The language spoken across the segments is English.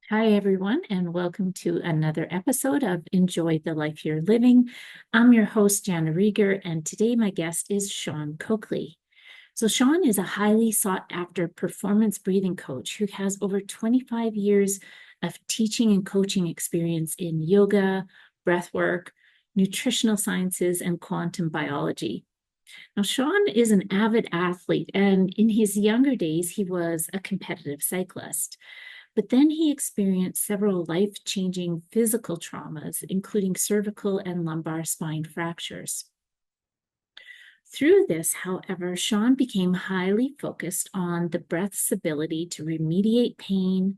Hi, everyone, and welcome to another episode of Enjoy the Life You're Living. I'm your host, Jana Rieger, and today my guest is Sean Coakley. So, Sean is a highly sought after performance breathing coach who has over 25 years of teaching and coaching experience in yoga, breathwork, nutritional sciences, and quantum biology. Now, Sean is an avid athlete, and in his younger days, he was a competitive cyclist. But then he experienced several life-changing physical traumas, including cervical and lumbar spine fractures. Through this, however, Sean became highly focused on the breath's ability to remediate pain,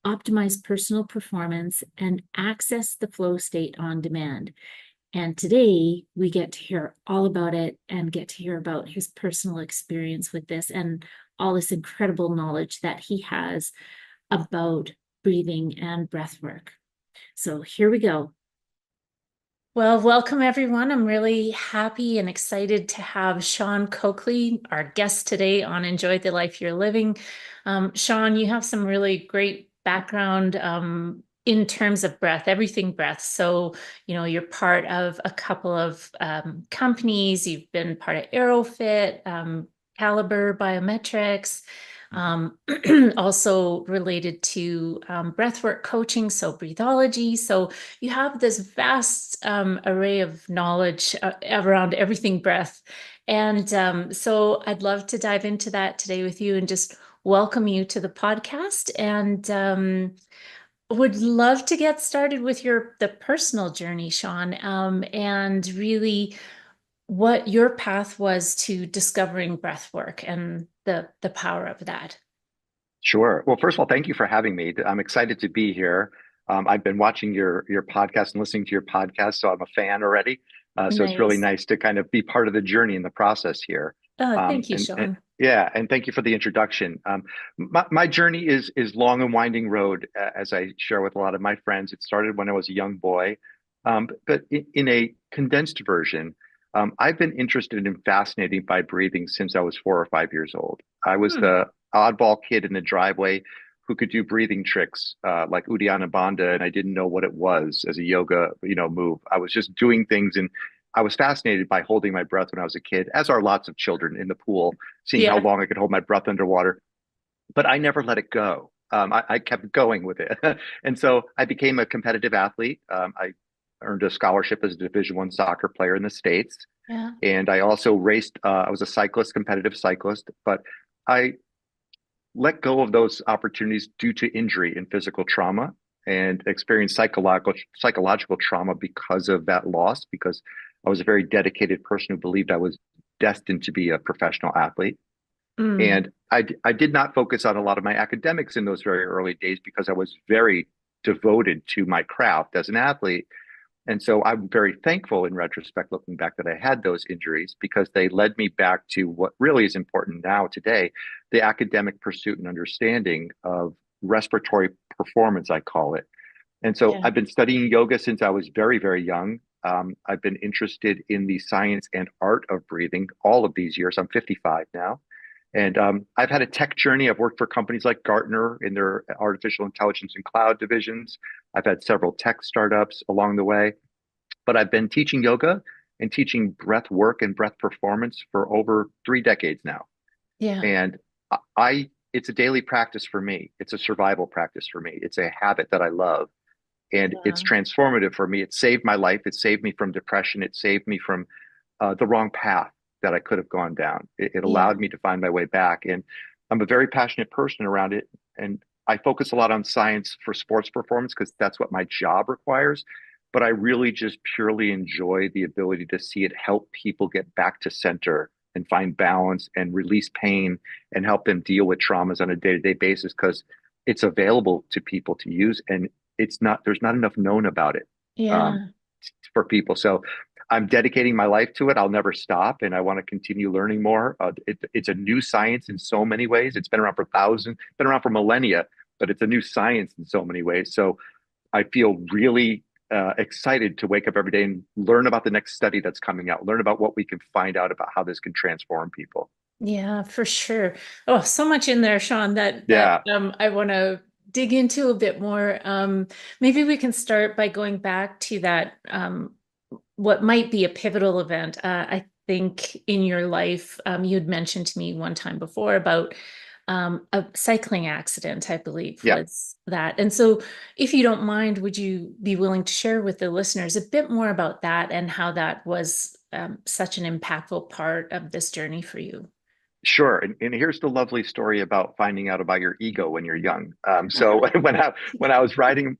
optimize personal performance, and access the flow state on demand. And today we get to hear all about it and get to hear about his personal experience with this and all this incredible knowledge that he has about breathing and breath work. So here we go. Well, welcome everyone. I'm really happy and excited to have Sean Coakley, our guest today on Enjoy the Life You're Living. Sean, you have some really great background in terms of breath, everything breath. So, you're part of a couple of companies. You've been part of Aerofit, Caliber Biometrics, also related to breathwork coaching, so breathology. So you have this vast array of knowledge around everything breath. And so I'd love to dive into that today with you and just welcome you to the podcast. And would love to get started with the personal journey, Sean, and really what your path was to discovering breath work and the power of that. Sure. Well, first of all, thank you for having me. I'm excited to be here. I've been watching your podcast and listening to your podcast, so I'm a fan already. So it's really Nice. nice to kind of be part of the journey in the process here. Thank you, And Sean. yeah, and thank you for the introduction. My journey is long and winding road, as I share with a lot of my friends. It started when I was a young boy, but in a condensed version, I've been interested and fascinated by breathing since I was 4 or 5 years old. I was Hmm. the oddball kid in the driveway who could do breathing tricks like Uddiyana Bandha, and I didn't know what it was as a yoga, move. I was just doing things, and I was fascinated by holding my breath when I was a kid, as are lots of children in the pool, seeing how Yeah. long I could hold my breath underwater. But I never let it go. I kept going with it, and so I became a competitive athlete. I earned a scholarship as a Division I soccer player in the States, Yeah. and I also raced. I was a cyclist, competitive cyclist, but I let go of those opportunities due to injury and physical trauma and experienced psychological trauma because of that loss, because I was a very dedicated person who believed I was destined to be a professional athlete. Mm. And I did not focus on a lot of my academics in those very early days because I was very devoted to my craft as an athlete. And so I'm very thankful in retrospect, looking back, that I had those injuries because they led me back to what really is important now today, the academic pursuit and understanding of respiratory performance, I call it. And so Yeah. I've been studying yoga since I was very, very young. I've been interested in the science and art of breathing all of these years. I'm 55 now. And I've had a tech journey. I've worked for companies like Gartner in their artificial intelligence and cloud divisions. I've had several tech startups along the way, but I've been teaching yoga and teaching breath work and breath performance for over 3 decades now. Yeah. And it's a daily practice for me. It's a survival practice for me. It's a habit that I love, and it's Yeah. transformative for me. It saved my life. It saved me from depression. It saved me from the wrong path that I could have gone down. It Yeah. allowed me to find my way back. And I'm a very passionate person around it. And I focus a lot on science for sports performance because that's what my job requires. But I really just purely enjoy the ability to see it help people get back to center and find balance and release pain and help them deal with traumas on a day-to-day basis because it's available to people to use, and there's not enough known about it um, Yeah. for people. So I'm dedicating my life to it. I'll never stop, and I want to continue learning more. It's a new science in so many ways. It's been around for thousands, been around for millennia, but it's a new science in so many ways. So I feel really excited to wake up every day and learn about the next study that's coming out, learn about what we can find out about how this can transform people. Yeah, for sure. Oh, so much in there, Sean, that Yeah, I want to dig into a bit more. Maybe we can start by going back to that, what might be a pivotal event. I think in your life, you'd mentioned to me one time before about a cycling accident, I believe Yeah. was that. And so, if you don't mind, would you be willing to share with the listeners a bit more about that and how that was such an impactful part of this journey for you? Sure. And here's the lovely story about finding out about your ego when you're young. So when I was riding,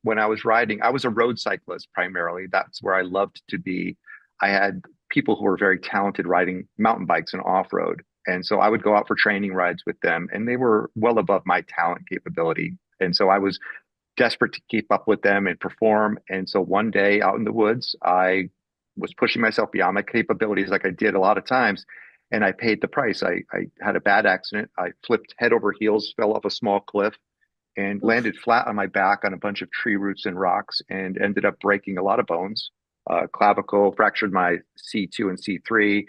I was a road cyclist primarily. That's where I loved to be. I had people who were very talented riding mountain bikes and off-road. And so I would go out for training rides with them, and they were well above my talent capability. And so I was desperate to keep up with them and perform. And so one day out in the woods, I was pushing myself beyond my capabilities like I did a lot of times. And I paid the price. I had a bad accident. I flipped head over heels, fell off a small cliff, and Oof. landed flat on my back on a bunch of tree roots and rocks and ended up breaking a lot of bones. Clavicle, fractured my C2 and C3,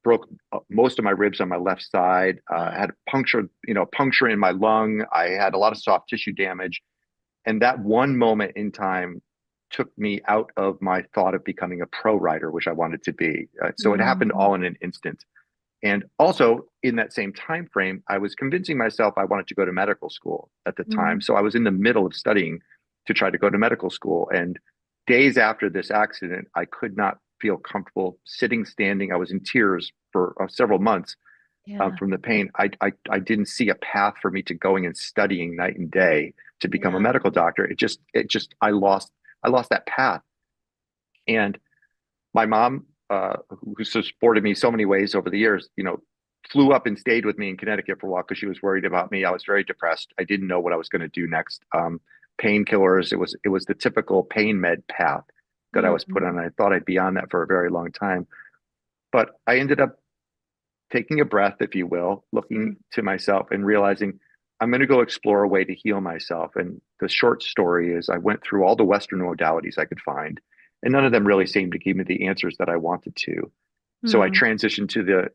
broke most of my ribs on my left side, Wow. had puncture in my lung. I had a lot of soft tissue damage. And that one moment in time took me out of my thought of becoming a pro rider, which I wanted to be. So it happened Mm, all in an instant. And also in that same time frame, I was convincing myself I wanted to go to medical school at the time. mm, So I was in the middle of studying to try to go to medical school. And days after this accident, I could not feel comfortable sitting, standing. I was in tears for several months yeah, from the pain. I didn't see a path for me to going and studying night and day to become a yeah, medical doctor. It just I lost that path. And my mom, who supported me so many ways over the years, flew up and stayed with me in Connecticut for a while because she was worried about me. I was very depressed. I didn't know what I was going to do next. Painkillers. It was the typical pain med path that I was put on. mm, I thought I'd be on that for a very long time, but I ended up taking a breath, if you will, looking mm, to myself and realizing I'm going to go explore a way to heal myself. And the short story is I went through all the Western modalities I could find, and none of them really seemed to give me the answers that I wanted to. So I mm, transitioned to the,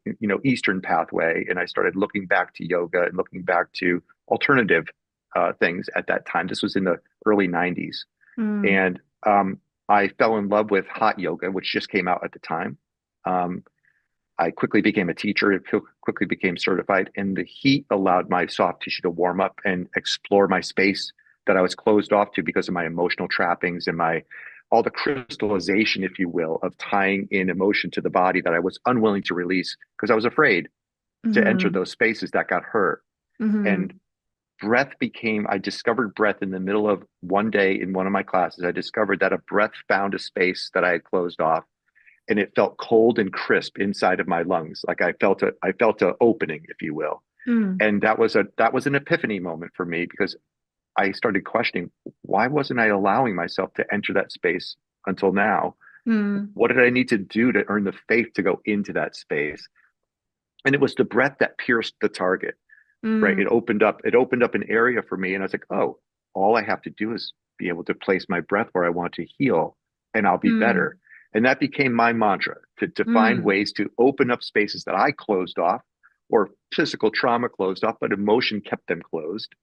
Eastern pathway, and I started looking back to yoga and looking back to alternative things at that time. This was in the early 90s. mm. And I fell in love with hot yoga, which just came out at the time. Um, I quickly became a teacher, quickly became certified, and the heat allowed my soft tissue to warm up and explore my space that I was closed off to because of my emotional trappings and my all the crystallization, if you will, of tying in emotion to the body that I was unwilling to release because I was afraid to enter Mhm, those spaces that got hurt. And mhm, I discovered breath in the middle of one day in one of my classes. I discovered that a breath found a space that I had closed off, and it felt cold and crisp inside of my lungs. Like I felt a opening, if you will. mm, And that was an epiphany moment for me because I started questioning, why wasn't I allowing myself to enter that space until now? mm, What did I need to do to earn the faith to go into that space? And it was the breath that pierced the target, right? mm, It opened up an area for me. And I was like, oh, all I have to do is be able to place my breath where I want to heal, and I'll be better. mm, And that became my mantra to find mm. ways to open up spaces that I closed off or physical trauma closed off, but emotion kept them closed.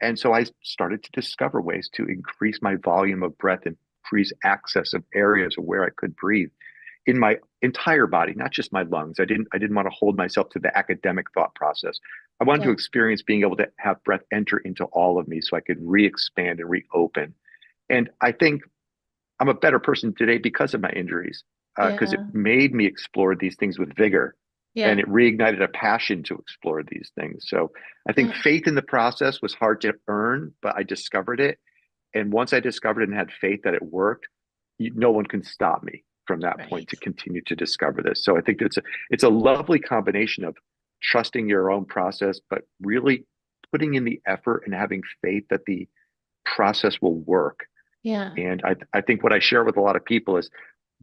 And so I started to discover ways to increase my volume of breath and increase access of areas where I could breathe in my entire body, not just my lungs. I didn't want to hold myself to the academic thought process. I wanted to Yeah, experience being able to have breath enter into all of me so I could re-expand and reopen. And I think I'm a better person today because of my injuries, because it yeah, made me explore these things with vigor, and yeah, it reignited a passion to explore these things. So I think yeah, faith in the process was hard to earn, but I discovered it. And once I discovered it and had faith that it worked, no one can stop me from that point right. to continue to discover this. So I think it's a lovely combination of trusting your own process, but really putting in the effort and having faith that the process will work. Yeah, And I think what I share with a lot of people is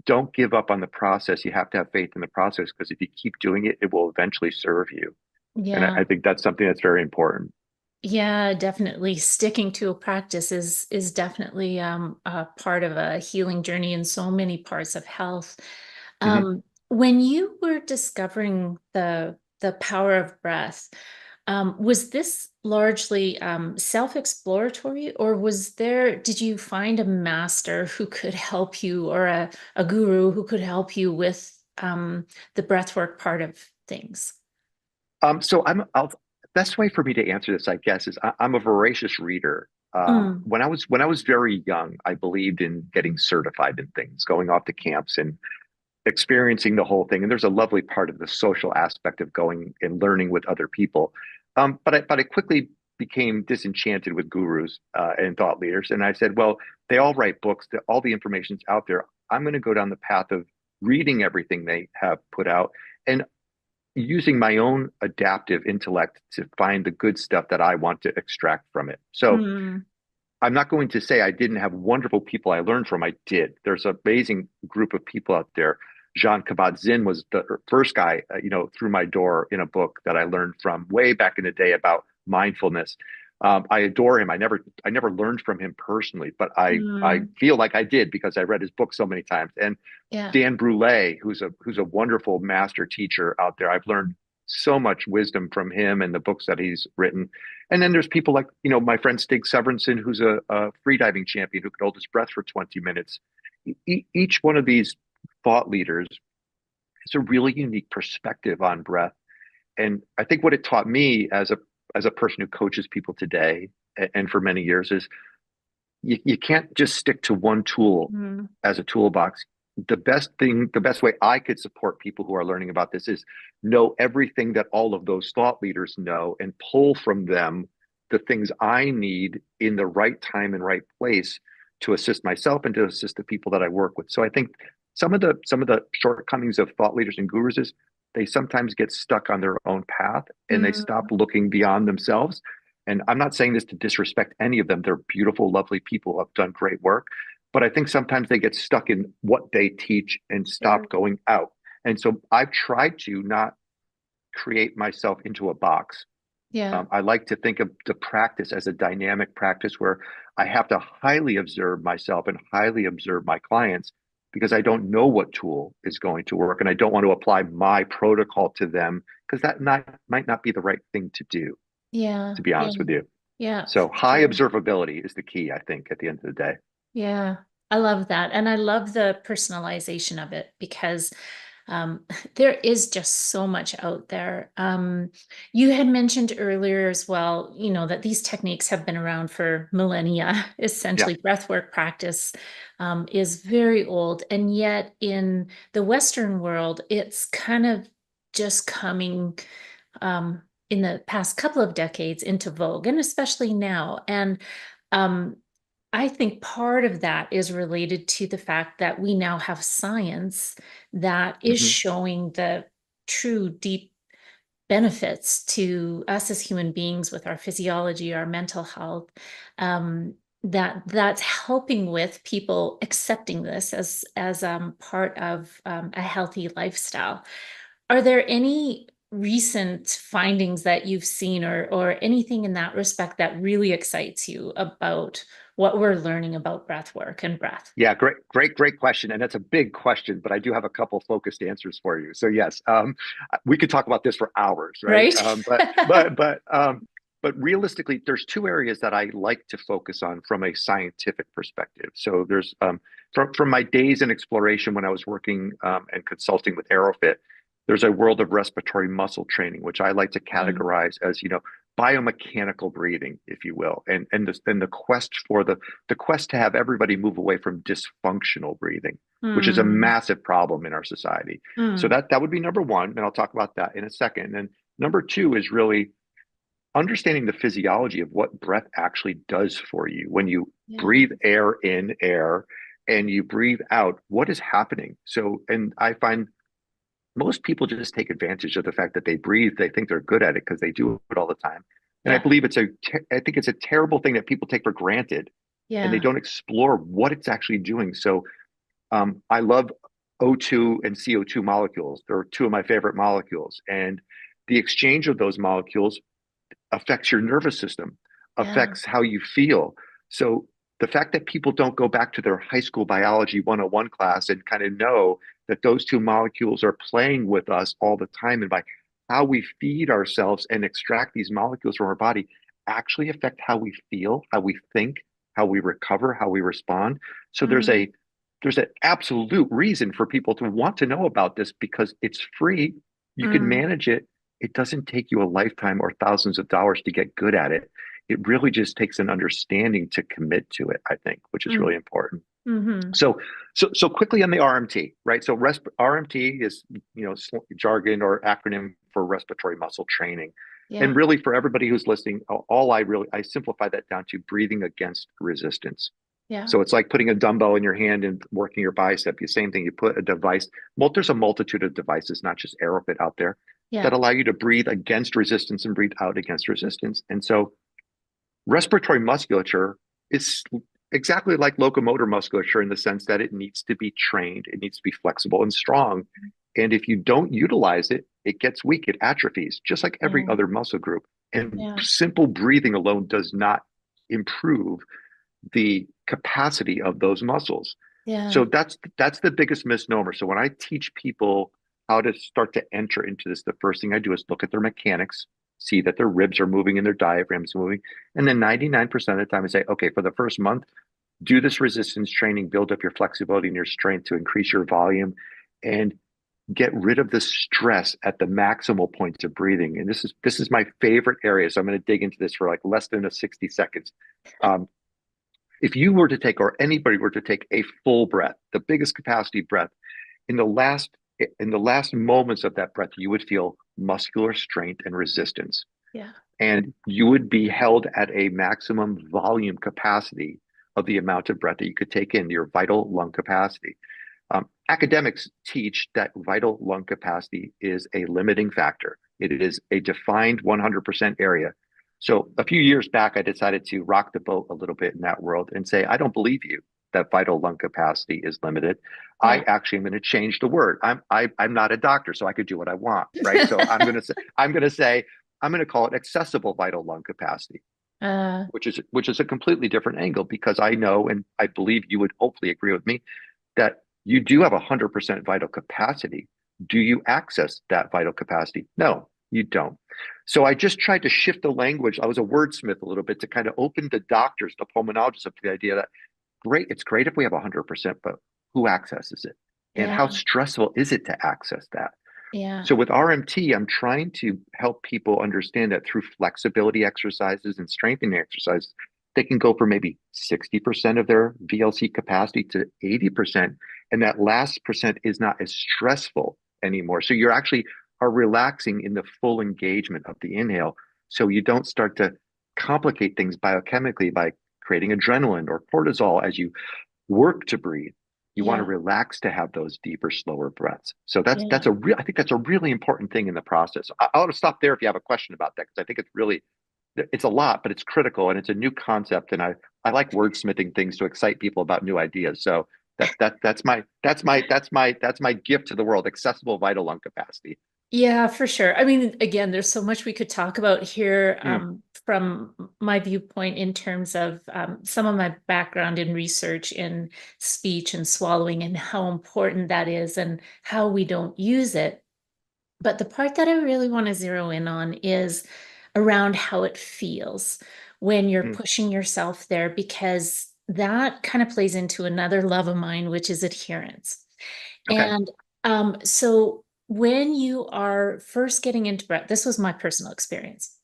don't give up on the process. You have to have faith in the process because if you keep doing it, it will eventually serve you. And I yeah. think that's something that's very important. Yeah, definitely. Sticking to a practice is definitely a part of a healing journey in so many parts of health. Mhm. When you were discovering the power of breath, Was this largely self-exploratory, or did you find a master who could help you, or a guru who could help you with the breathwork part of things? So best way for me to answer this, I guess, is I'm a voracious reader. Mm, When I was very young, I believed in getting certified in things, going off to camps and experiencing the whole thing. And there's a lovely part of the social aspect of going and learning with other people. But I quickly became disenchanted with gurus and thought leaders. And I said, well, they all write books, that all the information's out there. I'm going to go down the path of reading everything they have put out and using my own adaptive intellect to find the good stuff that I want to extract from it. So mm, I'm not going to say I didn't have wonderful people I learned from. I did. There's an amazing group of people out there. Jean Kabat-Zinn was the first guy, through my door in a book that I learned from way back in the day about mindfulness. I adore him. I never learned from him personally, but I mm, feel like I did because I read his book so many times. And yeah. Dan Brule, who's a wonderful master teacher out there. I've learned so much wisdom from him and the books that he's written. And then there's people like, my friend Stig Severinsen, who's a freediving champion who can hold his breath for 20 minutes. Each one of these thought leaders has a really unique perspective on breath. And I think what it taught me as a person who coaches people today and for many years is you can't just stick to one tool Mm, as a toolbox. The best way I could support people who are learning about this is know everything that all of those thought leaders know and pull from them the things I need in the right time and right place to assist myself and to assist the people that I work with. So I think some of the shortcomings of thought leaders and gurus is they sometimes get stuck on their own path and they mm, stop looking beyond themselves. And I'm not saying this to disrespect any of them. They're beautiful, lovely people who have done great work. But I think sometimes they get stuck in what they teach and sure. stop going out. And so I've tried to not create myself into a box. Yeah. I like to think of the practice as a dynamic practice where I have to highly observe myself and highly observe my clients because I don't know what tool is going to work and I don't want to apply my protocol to them because might not be the right thing to do, Yeah. to be Yeah. honest with you. Yeah, So for high sure. observability is the key, I think, at the end of the day. Yeah, I love that. And I love the personalization of it because um, there is just so much out there. You had mentioned earlier as well, that these techniques have been around for millennia. Yeah. Essentially, breathwork practice is very old. And yet, in the Western world, it's kind of just coming um, in the past couple of decades into vogue, and especially now. And um, I think part of that is related to the fact that we now have science that is Hmm. showing the true deep benefits to us as human beings with our physiology, our mental health, that's helping with people accepting this as part of a healthy lifestyle. Are there any recent findings that you've seen or anything in that respect that really excites you about what we're learning about breath work and breath? Yeah, great question. And that's a big question, but I do have a couple focused answers for you. So yes, we could talk about this for hours, right? Right? But realistically, there's two areas that I like to focus on from a scientific perspective. So there's from my days in exploration when I was working and consulting with Aerofit, there's a world of respiratory muscle training, which I like to Mm, categorize as, biomechanical breathing, if you will, and the quest for the quest to have everybody move away from dysfunctional breathing, which is a mm, massive problem in our society. So mm. that would be number one, and I'll talk about that in a second. And number two is really understanding the physiology of what breath actually does for you when you Yeah. breathe air and you breathe out. What is happening? So, and I find most people just take advantage of the fact that they breathe. They think they're good at it because they do it all the time. And Yeah. I think it's a terrible thing that people take for granted and they Yeah. don't explore what it's actually doing. So I love O2 and CO2 molecules. They're two of my favorite molecules. And the exchange of those molecules affects your nervous system, Yeah. affects how you feel. So the fact that people don't go back to their high school biology 101 class and kind of know that those two molecules are playing with us all the time. And by how we feed ourselves and extract these molecules from our body actually affect how we feel, how we think, how we recover, how we respond. So Mm, there's an absolute reason for people to want to know about this because it's free. You can mm, manage it. It doesn't take you a lifetime or thousands of dollars to get good at it. It really just takes an understanding to commit to it, I think, which is mm, really important. mm-hmm. So quickly on the RMT, right? So RMT is, jargon or acronym for respiratory muscle training. Yeah. And really for everybody who's listening, I simplify that down to breathing against resistance. Yeah. So it's like putting a dumbbell in your hand and working your bicep. The same thing, you put a device, there's a multitude of devices, not just Aerofit out there, that Yeah. allow you to breathe against resistance and breathe out against resistance. And so respiratory musculature is exactly like locomotor musculature in the sense that it needs to be trained, it needs to be flexible and strong. And if you don't utilize it, it gets weak, it atrophies, just like every Yeah. other muscle group. And Yeah. simple breathing alone does not improve the capacity of those muscles. Yeah. So that's the biggest misnomer. So when I teach people how to start to enter into this, the first thing I do is look at their mechanics, see that their ribs are moving and their diaphragm is moving. And then 99% of the time I say, okay, for the first month, do this resistance training, build up your flexibility and your strength to increase your volume and get rid of the stress at the maximal points of breathing. And this is my favorite area. So I'm going to dig into this for like less than a 60 seconds. Um, if you were to take, or anybody were to take a full breath, the biggest capacity breath, in the last in the last moments of that breath, you would feel muscular strength and resistance. Yeah. And you would be held at a maximum volume capacity of the amount of breath that you could take in, your vital lung capacity. Academics teach that vital lung capacity is a limiting factor. It is a defined 100% area. So a few years back, I decided to rock the boat a little bit in that world and say, I don't believe you that vital lung capacity is limited. I Yeah. actually am going to change the word. I'm not a doctor, so I could do what I want, right? So I'm going to call it accessible vital lung capacity, Uh, which is a completely different angle because I know and I believe you would hopefully agree with me that you do have 100% vital capacity. Do you access that vital capacity? No, you don't. So I just tried to shift the language. I was a wordsmith a little bit to kind of open the doctors, the pulmonologists up to the idea that great, it's great if we have 100%, but who accesses it? And how yeah. stressful is it to access that? Yeah. So with RMT, I'm trying to help people understand that through flexibility exercises and strengthening exercises, they can go from maybe 60% of their VLC capacity to 80%. And that last percent is not as stressful anymore. So you're actually are relaxing in the full engagement of the inhale. So you don't start to complicate things biochemically by creating adrenaline or cortisol as you work to breathe. You want to Yeah. relax to have those deeper, slower breaths. So that's Yeah. a real. I think that's a really important thing in the process. I'll stop there if you have a question about that because I think it's a lot, but it's critical and it's a new concept. And I like wordsmithing things to excite people about new ideas. So that's my gift to the world: accessible vital lung capacity. Yeah, for sure. I mean, again, there's so much we could talk about here Mm, from my viewpoint in terms of some of my background in research in speech and swallowing and how important that is and how we don't use it. But the part that I really want to zero in on is around how it feels when you're mm, pushing yourself there, because that kind of plays into another love of mine, which is adherence. okay. And so when you are first getting into breath, this was my personal experience.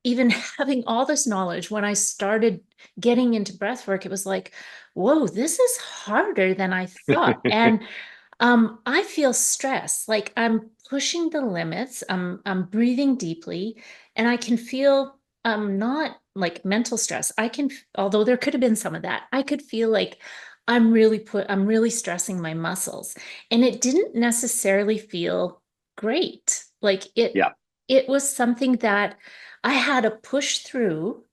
Even having all this knowledge, when I started getting into breath work, it was like, whoa, this is harder than I thought. And I feel stress, like I'm pushing the limits. I'm breathing deeply, and I can feel not like mental stress. Although there could have been some of that, I could feel like I'm really stressing my muscles. And it didn't necessarily feel great. Like Yeah, it was something that I had to push through.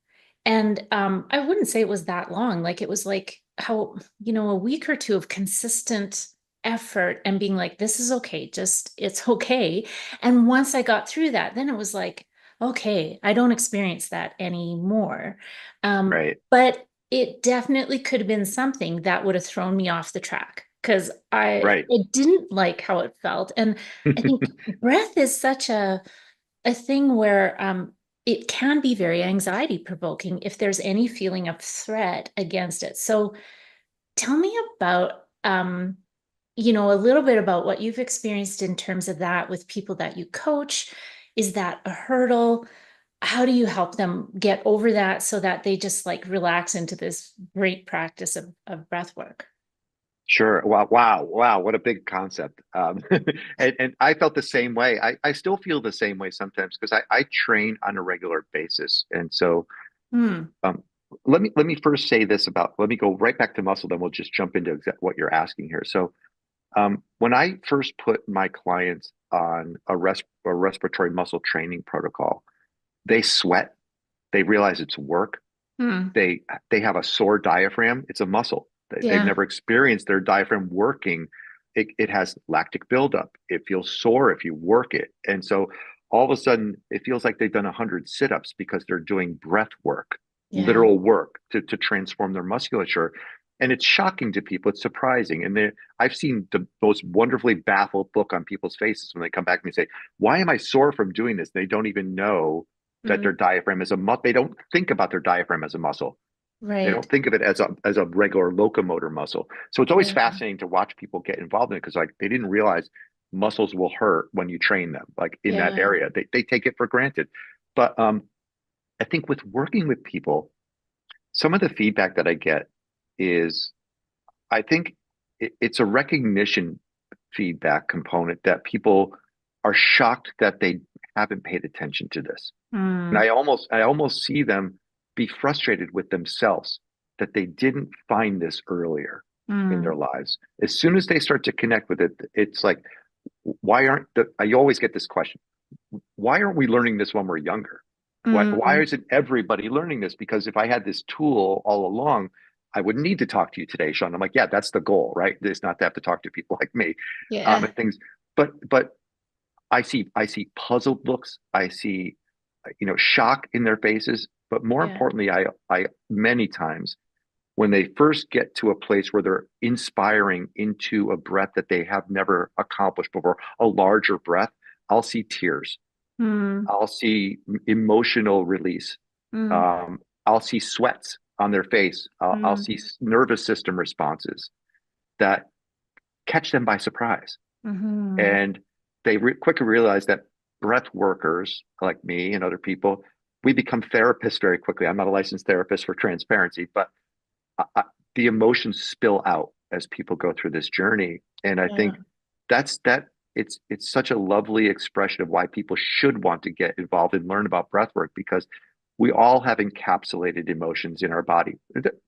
And I wouldn't say it was that long. Like it was like how, a week or two of consistent effort and being like, this is okay, just it's okay. And once I got through that, then it was like, okay, I don't experience that anymore. right. But it definitely could have been something that would have thrown me off the track. because Right. I didn't like how it felt. And I think breath is such a thing where it can be very anxiety provoking if there's any feeling of threat against it. So tell me about a little bit about what you've experienced in terms of that with people that you coach. Is that a hurdle? How do you help them get over that so that they just like relax into this great practice of breath work? Sure. Wow. Wow. Wow. What a big concept. And I felt the same way. I still feel the same way sometimes because I train on a regular basis. And so Hmm. um, let me first say this about, let me go right back to muscle, then we'll just jump into what you're asking here. So when I first put my clients on a respiratory muscle training protocol, they sweat, they realize it's work. Hmm. They they have a sore diaphragm. It's a muscle. They've Yeah. never experienced their diaphragm working. It has lactic buildup. It feels sore if you work it. And so all of a sudden it feels like they've done 100 sit-ups because they're doing breath work, Yeah. literal work to transform their musculature. And it's shocking to people. It's surprising. And I've seen the most wonderfully baffled look on people's faces when they come back to me and say, why am I sore from doing this? They don't even know that Mm. their diaphragm is a muscle. They don't think about their diaphragm as a muscle. They Right. don't think of it as a regular locomotor muscle. So it's always Yeah. fascinating to watch people get involved in it because like they didn't realize muscles will hurt when you train them, like in that Yeah. area. They take it for granted. But I think with working with people, some of the feedback that I get is I think it's a recognition feedback component that people are shocked that they haven't paid attention to this. And Hmm. I almost see them be frustrated with themselves that they didn't find this earlier in their Hmm. lives. As soon as they start to connect with it, it's like, why aren't I always get this question, why aren't we learning this when we're younger? Why Hmm. isn't everybody learning this? Because if I had this tool all along, I wouldn't need to talk to you today, Sean. I'm like, yeah, that's the goal, right? It's not to have to talk to people like me, Yeah. and things. But I see puzzled looks. I see, shock in their faces. But more Yeah. importantly, I many times when they first get to a place where they're inspiring into a breath that they have never accomplished before, a larger breath, I'll see tears. Hmm. I'll see emotional release. Hmm. Um, I'll see sweats on their face. I'll Hmm. see nervous system responses that catch them by surprise. Hmm. And they quickly realize that breath workers like me and other people, we become therapists very quickly. I'm not a licensed therapist for transparency, but I, the emotions spill out as people go through this journey. And I Yeah. think that it's such a lovely expression of why people should want to get involved and learn about breath work because we all have encapsulated emotions in our body.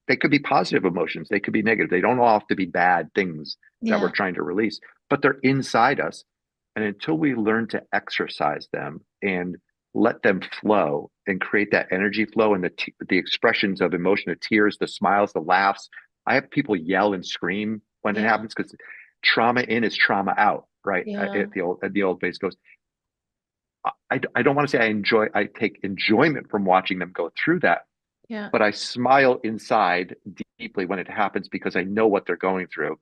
They could be positive emotions, they could be negative. They don't all have to be bad things that we're Yeah. trying to release, but they're inside us. And until we learn to exercise them and let them flow and create that energy flow and the expressions of emotion, the tears, the smiles, the laughs. I have people yell and scream when it Yeah. happens because trauma in is trauma out, right? Yeah. The old base goes. I don't want to say I take enjoyment from watching them go through that, Yeah. but I smile inside deeply when it happens because I know what they're going through,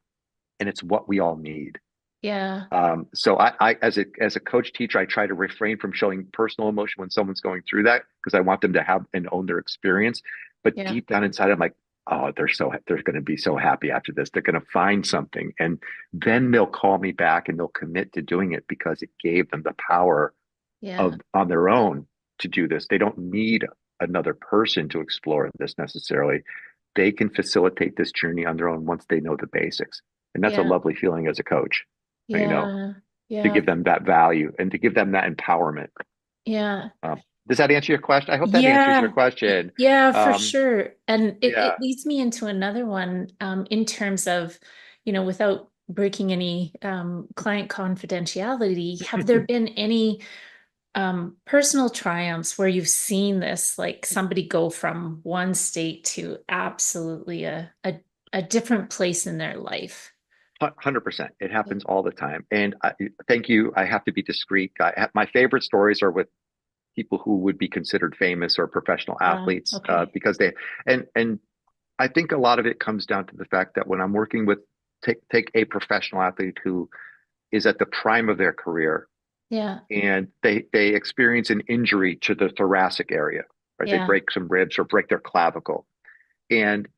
and it's what we all need. Yeah. So as a coach teacher, I try to refrain from showing personal emotion when someone's going through that because I want them to have and own their experience. But Yeah. deep down inside, I'm like, oh, they're going to be so happy after this. They're going to find something, and then they'll call me back and they'll commit to doing it because it gave them the power Yeah. of on their own to do this. They don't need another person to explore this necessarily. They can facilitate this journey on their own once they know the basics, and that's a Yeah. lovely feeling as a coach. You know, Yeah. to Yeah. give them that value and to give them that empowerment. Yeah. Does that answer your question? I hope that answers your Yeah. question. Yeah, for Um, sure. And it yeah. leads me into another one in terms of, without breaking any client confidentiality, have there been any personal triumphs where you've seen this, like somebody go from one state to absolutely a different place in their life? 100%. It Yeah. happens all the time. And thank you. I have to be discreet. My favorite stories are with people who would be considered famous or professional athletes Okay. because they and I think a lot of it comes down to the fact that when I'm working with take a professional athlete who is at the prime of their career, Yeah. and they experience an injury to the thoracic area, right? They Yeah. break some ribs or break their clavicle, and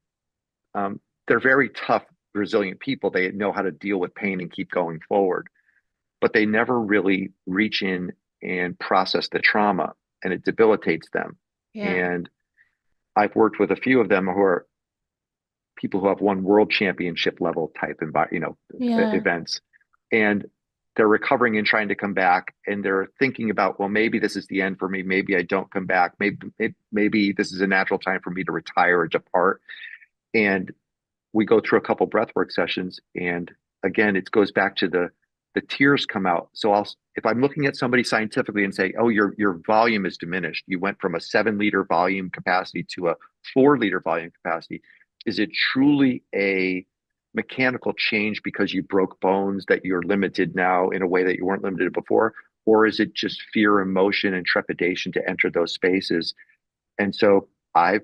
they're very tough, resilient people. They know how to deal with pain and keep going forward, but they never really reach in and process the trauma, and it debilitates them. Yeah. And I've worked with a few of them who are people who have won world championship level type Yeah. events, and they're recovering and trying to come back, and they're thinking about, well, maybe this is the end for me, maybe I don't come back, maybe this is a natural time for me to retire or depart. And we go through a couple breathwork sessions, and again, it goes back to the tears come out. So if I'm looking at somebody scientifically and say, oh, your volume is diminished, you went from a 7 liter volume capacity to a 4 liter volume capacity, is it truly a mechanical change because you broke bones that you're limited now in a way that you weren't limited before? Or is it just fear, emotion, and trepidation to enter those spaces? And so I've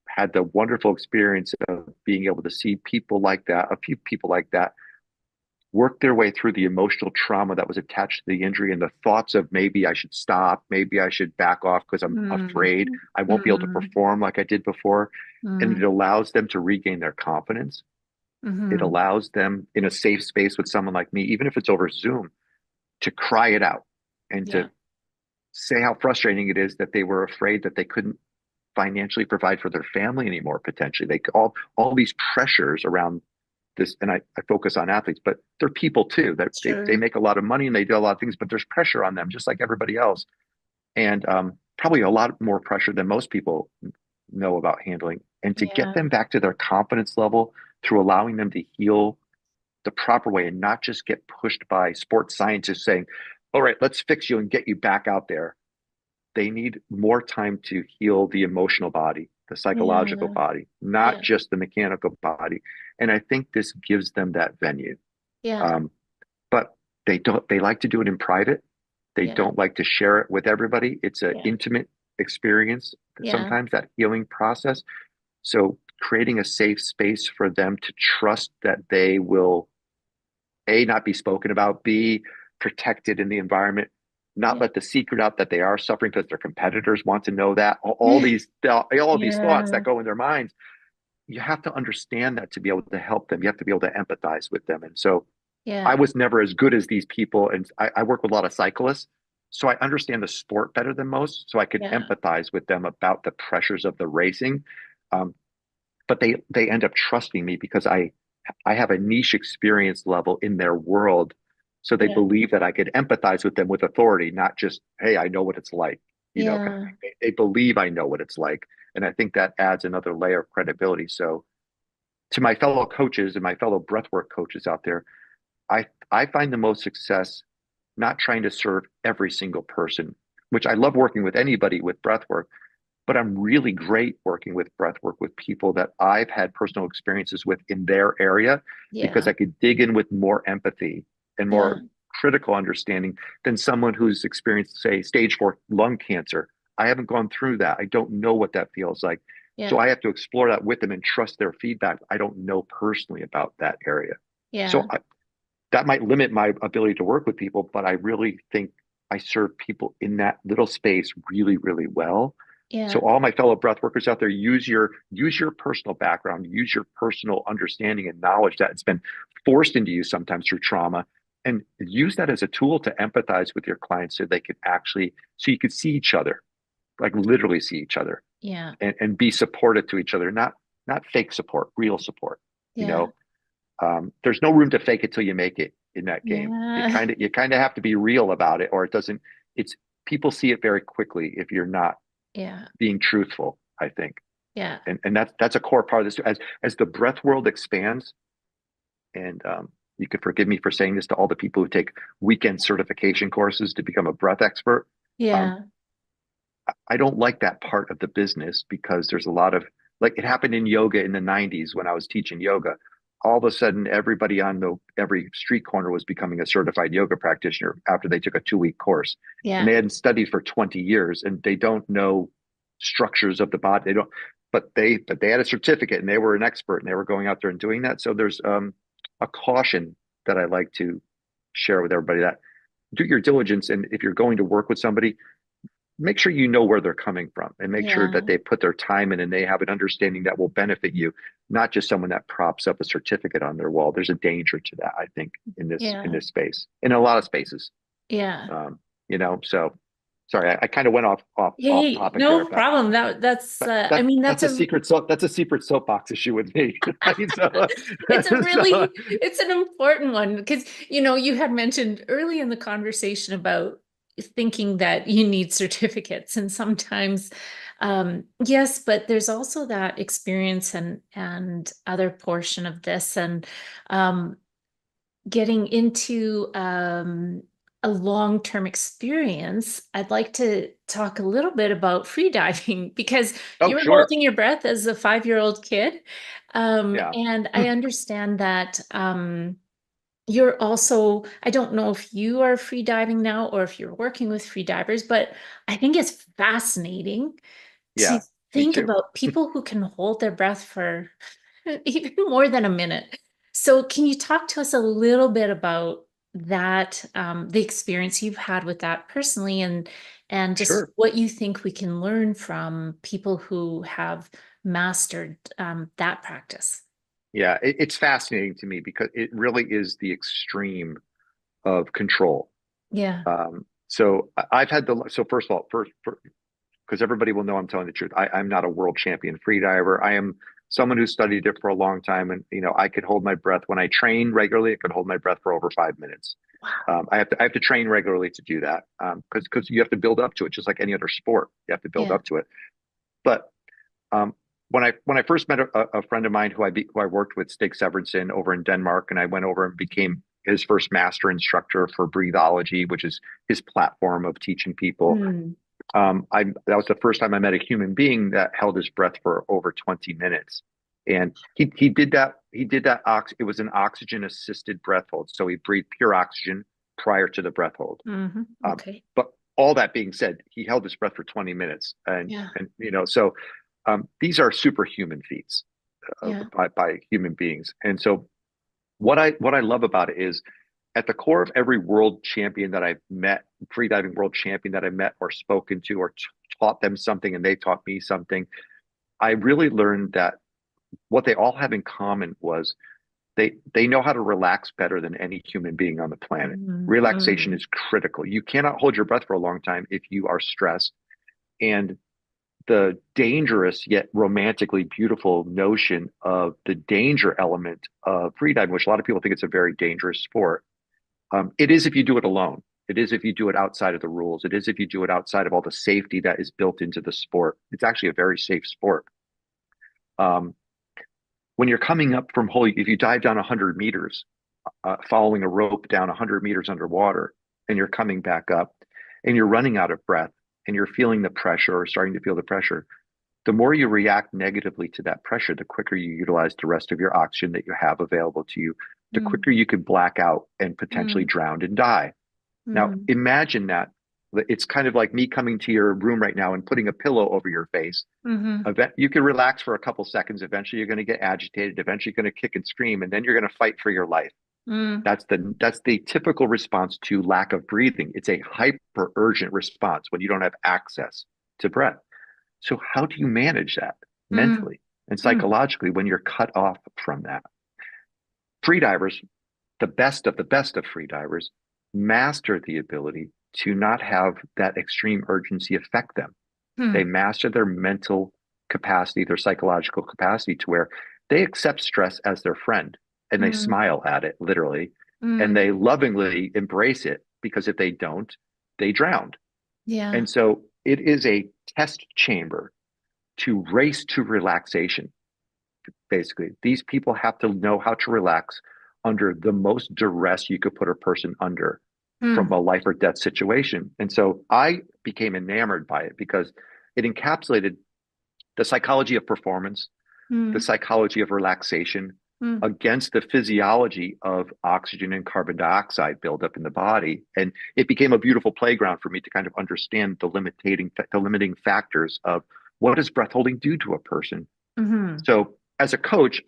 had the wonderful experience of being able to see people like that, a few people like that, work their way through the emotional trauma that was attached to the injury and the thoughts of maybe I should stop, maybe I should back off because I'm Mm. afraid I won't be able to Mm. perform like I did before. And it Mm. allows them to regain their confidence. It Mm. allows them in a safe space with someone like me, even if it's over Zoom, to cry it out and to Yeah. say how frustrating it is that they were afraid that they couldn't financially provide for their family anymore, potentially. They all these pressures around this, and I focus on athletes, but they're people too. That they Sure. make a lot of money and they do a lot of things, but there's pressure on them just like everybody else. And probably a lot more pressure than most people know about handling. And to get Yeah. them back to their confidence level through allowing them to heal the proper way and not just get pushed by sports scientists saying, all right, let's fix you and get you back out there. They need more time to heal the emotional body, the psychological Yeah. body, not Yeah. just the mechanical body. And I think this gives them that venue. Yeah. Um, but they like to do it in private. They Yeah. don't like to share it with everybody. It's an Yeah. intimate experience, Yeah. sometimes that healing process. So creating a safe space for them to trust that they will A, not be spoken about, B, protected in the environment, not Yeah. let the secret out that they are suffering because their competitors want to know that. All these thoughts Yeah. that go in their minds, you have to understand that to be able to help them. You have to be able to empathize with them. And so I Yeah. was never as good as these people. And I work with a lot of cyclists. So I understand the sport better than most. So I could Yeah. empathize with them about the pressures of the racing. Um, but they end up trusting me because I have a niche experience level in their world. So they Yeah. believe that I could empathize with them with authority, not just, hey, I know what it's like, kind of Yeah. thing. They believe I know what it's like. And I think that adds another layer of credibility. So to my fellow coaches and my fellow breathwork coaches out there, I find the most success not trying to serve every single person, which I love working with anybody with breathwork, but I'm really great working with breathwork with people that I've had personal experiences with in their area because Yeah. I could dig in with more empathy and Yeah. more critical understanding than someone who's experienced, say, stage 4 lung cancer. I haven't gone through that. I don't know what that feels like. So Yeah. I have to explore that with them and trust their feedback. I don't know personally about that area. So Yeah. that might limit my ability to work with people, but I really think I serve people in that little space really, really well. So Yeah. all my fellow breath workers out there, use your personal background, use your personal understanding and knowledge that's been forced into you sometimes through trauma, and use that as a tool to empathize with your clients so they could actually so you could see each other, like literally see each other Yeah. and be supportive to each other, not fake support, real support. You Yeah. know, there's no room to fake it till you make it in that game. You Yeah. kind of you kind of have to be real about it, or it doesn't. It's people see it very quickly if you're not Yeah. being truthful, I think. Yeah. And that's a core part of this. As the breath world expands, and you could forgive me for saying this to all the people who take weekend certification courses to become a breath expert. Um, Yeah. I don't like that part of the business because there's a lot of like it happened in yoga in the 90s when I was teaching yoga. All of a sudden, everybody on the every street corner was becoming a certified yoga practitioner after they took a 2 week course, and Yeah. they hadn't studied for 20 years, and they don't know structures of the body. They don't, but they had a certificate and they were an expert and they were going out there and doing that. So there's a caution that I like to share with everybody, that do your diligence. And if you're going to work with somebody, make sure you know where they're coming from and make sure Yeah. that they put their time in and they have an understanding that will benefit you, not just someone that props up a certificate on their wall. There's a danger to that, I think, in Yeah. this space, in a lot of spaces. Yeah. Um, so sorry, I kind of went off Hey, topic there, no problem. That's but I mean that's a secret, that's a secret soapbox issue with me. Right? So, it's a so really it's an important one because you had mentioned early in the conversation about thinking that you need certificates, and sometimes yes, but there's also that experience and other portion of this, and um getting into a long-term experience. I'd like to talk a little bit about free diving because oh you were sure, holding your breath as a 5-year-old kid. yeah, And I understand that you're also, I don't know if you are free diving now or if you're working with free divers, but I think it's fascinating to yeah, me think too. about people who can hold their breath for even more than a minute. So, can you talk to us a little bit about that, the experience you've had with that personally, and just Sure. what you think we can learn from people who have mastered that practice? Yeah, it's fascinating to me because it really is the extreme of control. Yeah. So I've had the so first of all, first because everybody will know I'm telling the truth. I'm not a world champion freediver. I am someone who studied it for a long time, and I could hold my breath when I train regularly. I could hold my breath for over 5 minutes. Wow. I have to train regularly to do that because you have to build up to it, just like any other sport. You have to build Yeah. up to it. But um, when I first met a friend of mine who I worked with, Stig Severinsen, over in Denmark, and I went over and became his first master instructor for breathology, which is his platform of teaching people. Mm. That was the first time I met a human being that held his breath for over 20 minutes. And he did that it was an oxygen assisted breath hold. So he breathed pure oxygen prior to the breath hold. Hmm. Um, Okay. but all that being said, he held his breath for 20 minutes. Yeah. So these are superhuman feats Yeah. by human beings. And so what I love about it is at the core of every world champion that I've met, freediving world champion that I met or spoken to or taught them something and they taught me something, I really learned that what they all have in common was they know how to relax better than any human being on the planet. Relaxation Mm-hmm. is critical. You cannot hold your breath for a long time if you are stressed. And the dangerous yet romantically beautiful notion of the danger element of freediving, which a lot of people think it's a very dangerous sport. It is if you do it alone. It is if you do it outside of the rules. It is if you do it outside of all the safety that is built into the sport. It's actually a very safe sport. Um, when you're coming up from holy, if you dive down 100 meters, following a rope down 100 meters underwater, and you're coming back up and you're running out of breath and you're feeling the pressure or starting to feel the pressure, the more you react negatively to that pressure, the quicker you utilize the rest of your oxygen that you have available to you, the quicker you could black out and potentially Mm-hmm. drown and die. Now, imagine that. It's kind of like me coming to your room right now and putting a pillow over your face. Mm-hmm. You can relax for a couple seconds. Eventually, you're going to get agitated. Eventually, you're going to kick and scream, and then you're going to fight for your life. Mm-hmm. That's the typical response to lack of breathing. It's a hyper urgent response when you don't have access to breath. So how do you manage that mentally and psychologically when you're cut off from that? Freedivers, the best of freedivers, master the ability to not have that extreme urgency affect them. They Mm-hmm. master their mental capacity, their psychological capacity to where they accept stress as their friend and they Mm-hmm. smile at it literally and Mm-hmm. they lovingly embrace it because if they don't, they drown. Yeah. And so it is a test chamber to race to relaxation. Basically, these people have to know how to relax under the most duress you could put a person under from Mm-hmm. a life or death situation. And so I became enamored by it because it encapsulated the psychology of performance, the psychology of relaxation Mm-hmm. against the physiology of oxygen and carbon dioxide buildup in the body. And it became a beautiful playground for me to kind of understand the limiting factors of what does breath holding do to a person. Mm-hmm. So as a coach,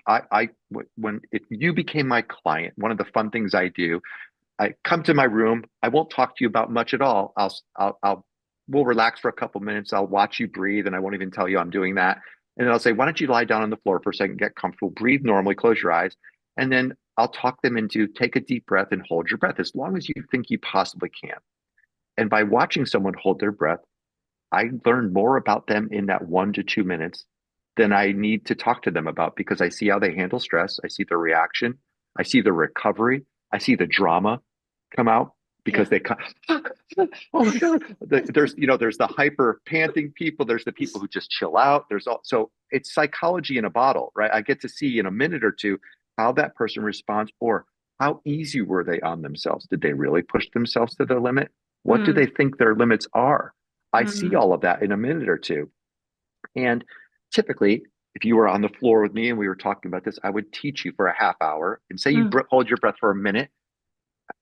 when if you became my client, one of the fun things I do, I come to my room. I won't talk to you about much at all. We'll relax for a couple minutes. I'll watch you breathe, and I won't even tell you I'm doing that. And then I'll say, why don't you lie down on the floor for a second, get comfortable, breathe normally, close your eyes, and then I'll talk them into take a deep breath and hold your breath as long as you think you possibly can. And by watching someone hold their breath, I learn more about them in that 1 to 2 minutes than I need to talk to them about because I see how they handle stress. I see their reaction. I see the recovery. I see the drama come out because Yeah. they come, oh my God. There's the hyper panting people. There's the people who just chill out. So it's psychology in a bottle, right? I get to see in a minute or two how that person responds or how easy were they on themselves? Did they really push themselves to their limit? What do Mm, they think their limits are? I see mm, all of that in a minute or two. And typically, if you were on the floor with me and we were talking about this, I would teach you for a half hour and say you mm, hold your breath for a minute.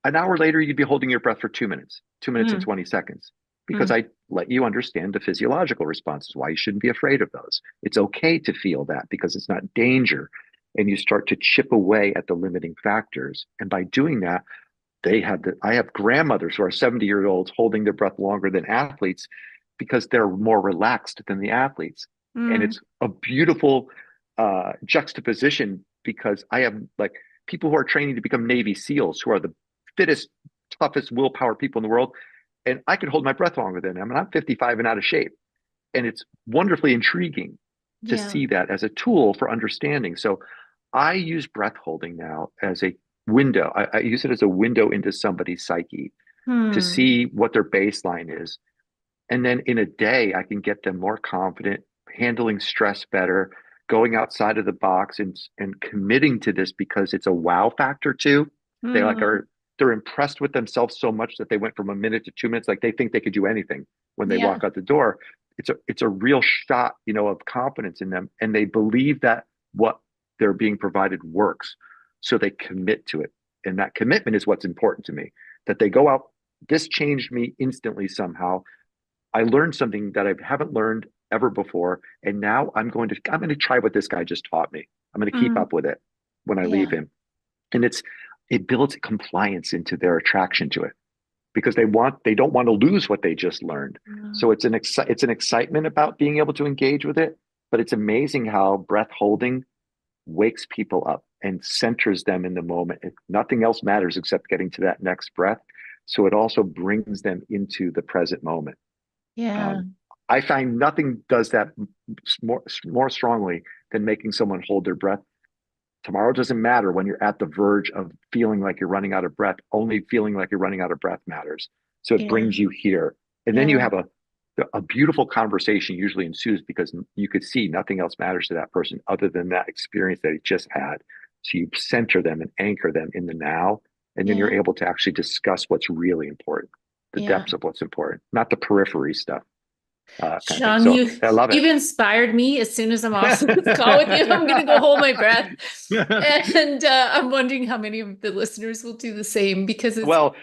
An hour later, you'd be holding your breath for 2 minutes, 2 minutes and mm, 20 seconds, because mm. I let you understand the physiological responses, why you shouldn't be afraid of those. It's okay to feel that because it's not danger. And you start to chip away at the limiting factors. And by doing that, I have grandmothers who are 70-year-olds holding their breath longer than athletes because they're more relaxed than the athletes. And Mm. it's a beautiful juxtaposition because I have like people who are training to become Navy SEALs who are the fittest, toughest willpower people in the world. And I can hold my breath longer than them. And I'm 55 and out of shape. And it's wonderfully intriguing to Yeah. see that as a tool for understanding. So I use breath holding now as a window. I use it as a window into somebody's psyche to Hmm. see what their baseline is. And then in a day, I can get them more confident, handling stress better, going outside of the box and committing to this because it's a wow factor too. They like Hmm. are they're impressed with themselves so much that they went from a minute to 2 minutes. Like they think they could do anything when they Yeah. walk out the door. It's a real shot, of confidence in them. And they believe that what they're being provided works. So they commit to it. And that commitment is what's important to me. That they go out, this changed me instantly somehow. I learned something that I haven't learned ever before. And now I'm going to try what this guy just taught me. I'm going to keep Mm. up with it when I leave Yeah. him. And it builds compliance into their attraction to it because they don't want to lose what they just learned. Mm. So it's an excitement about being able to engage with it, but it's amazing how breath holding wakes people up and centers them in the moment. Nothing else matters except getting to that next breath. So it also brings them into the present moment. Yeah. I find nothing does that more strongly than making someone hold their breath. Tomorrow doesn't matter when you're at the verge of feeling like you're running out of breath. Only feeling like you're running out of breath matters. So it Yeah. brings you here. And then you Yeah. have a beautiful conversation usually ensues because you could see nothing else matters to that person other than that experience that he just had. So you center them and anchor them in the now. And then you're Yeah. able to actually discuss what's really important, the Yeah. depths of what's important, not the periphery stuff, kind of thing. Sean, So I love it. you've inspired me. As soon as I'm off this call with you, I'm gonna go hold my breath. And I'm wondering how many of the listeners will do the same because it's Well,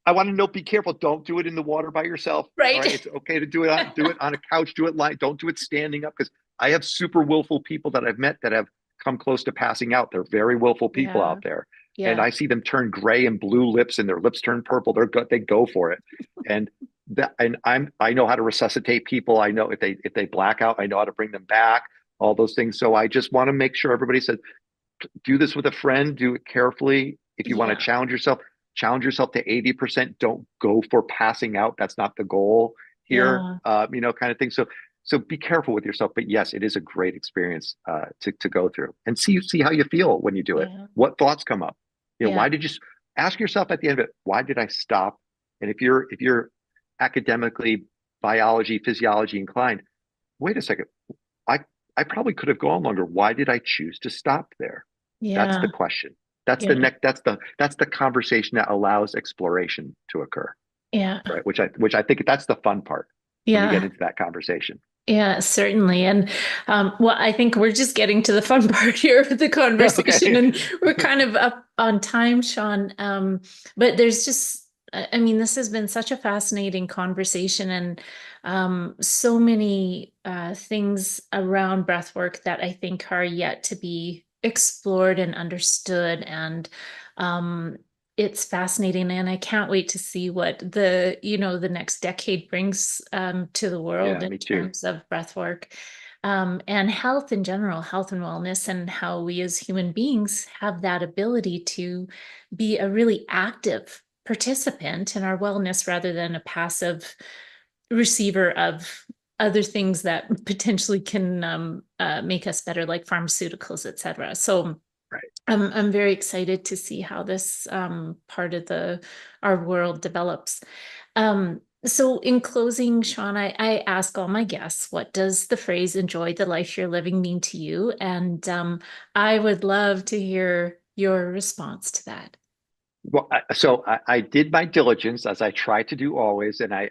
I want to know, be careful. Don't do it in the water by yourself. All right. right. It's okay to do it on a couch, do it lying. Don't do it standing up because I have super willful people that I've met that have come close to passing out. They're very willful people Yeah. out there. And Yeah. I see them turn gray and blue lips and their lips turn purple. They go for it. And I know how to resuscitate people. I know if they black out, I know how to bring them back, all those things. So I just want to make sure everybody said, do this with a friend, do it carefully. If you want to Yeah. challenge yourself to 80%. Don't go for passing out. That's not the goal here, Yeah. kind of thing. So be careful with yourself. But yes, it is a great experience to go through and see how you feel when you do it. Yeah. What thoughts come up? Yeah. Why did you ask yourself at the end of it, why did I stop? And if you're academically biology, physiology inclined, wait a second. I I probably could have gone longer. Why did I choose to stop there? That's the Yeah. question. That's the Yeah. next. That's the conversation that allows exploration to occur, Yeah. right? Which I think that's the fun part when you get Yeah. into that conversation. Yeah, certainly. And well, I think we're just getting to the fun part here of the conversation, Okay. and we're kind of up on time, Sean. But there's just I mean, this has been such a fascinating conversation, and so many things around breath work that I think are yet to be explored and understood. And um, it's fascinating, and I can't wait to see what the next decade brings to the world Yeah, in me too. terms of breath work. And health in general, health and wellness, and how we as human beings have that ability to be a really active participant in our wellness rather than a passive receiver of other things that potentially can make us better, like pharmaceuticals, et cetera. So Right. I'm very excited to see how this part of our world develops. So in closing, Sean, I ask all my guests, what does the phrase "enjoy the life you're living" mean to you? And I would love to hear your response to that. Well, I did my diligence as I try to do always, and I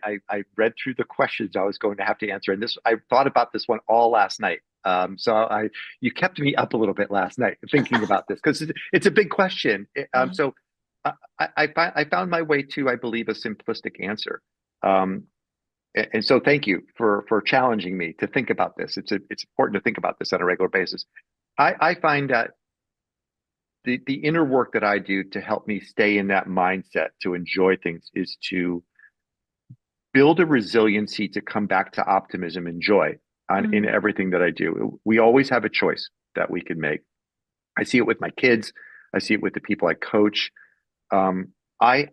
read through the questions I was going to have to answer, and this I thought about this one all last night. You kept me up a little bit last night thinking about this because it's a big question. Yeah. So I found my way to, I believe, a simplistic answer. Um, and so thank you for challenging me to think about this. It's important to think about this on a regular basis. I find that the inner work that I do to help me stay in that mindset to enjoy things is to build a resiliency to come back to optimism and joy in Mm, everything that I do. We always have a choice that we can make. I see it with my kids. I see it with the people I coach. Um, I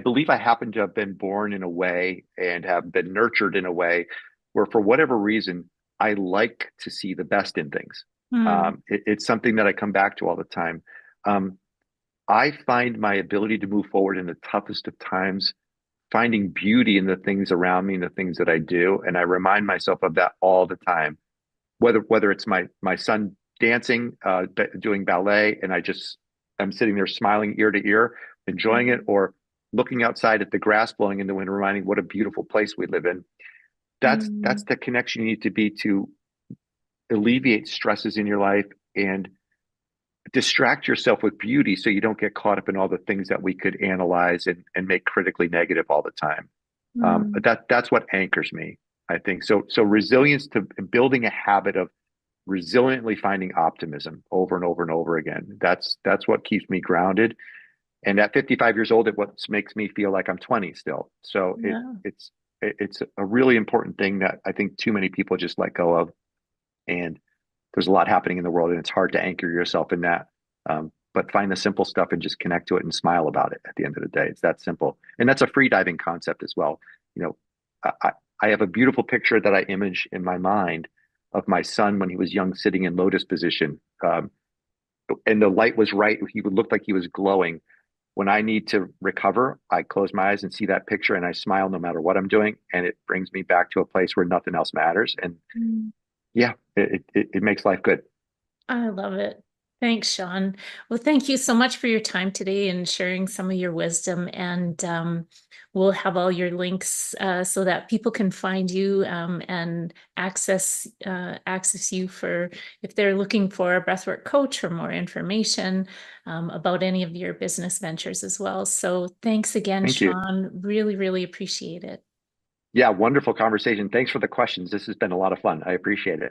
believe I happen to have been born in a way and have been nurtured in a way where, for whatever reason, I like to see the best in things. mm, It's something that I come back to all the time. Um, I find my ability to move forward in the toughest of times, finding beauty in the things around me and the things that I do, and I remind myself of that all the time. Whether it's my son dancing, doing ballet, and I'm sitting there smiling ear to ear, enjoying it, mm, or looking outside at the grass blowing in the wind, reminding what a beautiful place we live in. That's mm, the connection you need to be to alleviate stresses in your life and distract yourself with beauty so you don't get caught up in all the things that we could analyze and make critically negative all the time. mm. That's what anchors me, I think. So resilience to building a habit of resiliently finding optimism over and over and over again. That's what keeps me grounded. And at 55 years old, it what makes me feel like I'm 20 still. So Yeah. it's a really important thing that I think too many people just let go of. And there's a lot happening in the world, and it's hard to anchor yourself in that. But find the simple stuff and just connect to it and smile about it. At the end of the day, it's that simple, and that's a free diving concept as well. You know, I, I have a beautiful picture that I image in my mind of my son when he was young, sitting in lotus position, and the light was right. He would look like he was glowing. When I need to recover, I close my eyes and see that picture, and I smile no matter what I'm doing, and it brings me back to a place where nothing else matters. And Mm. yeah, it makes life good. I love it. Thanks, Sean. Well, thank you so much for your time today and sharing some of your wisdom. And we'll have all your links so that people can find you and access you for if they're looking for a breathwork coach or more information about any of your business ventures as well. So thanks again, Thank you. Sean. Really, really appreciate it. Yeah, wonderful conversation. Thanks for the questions. This has been a lot of fun. I appreciate it.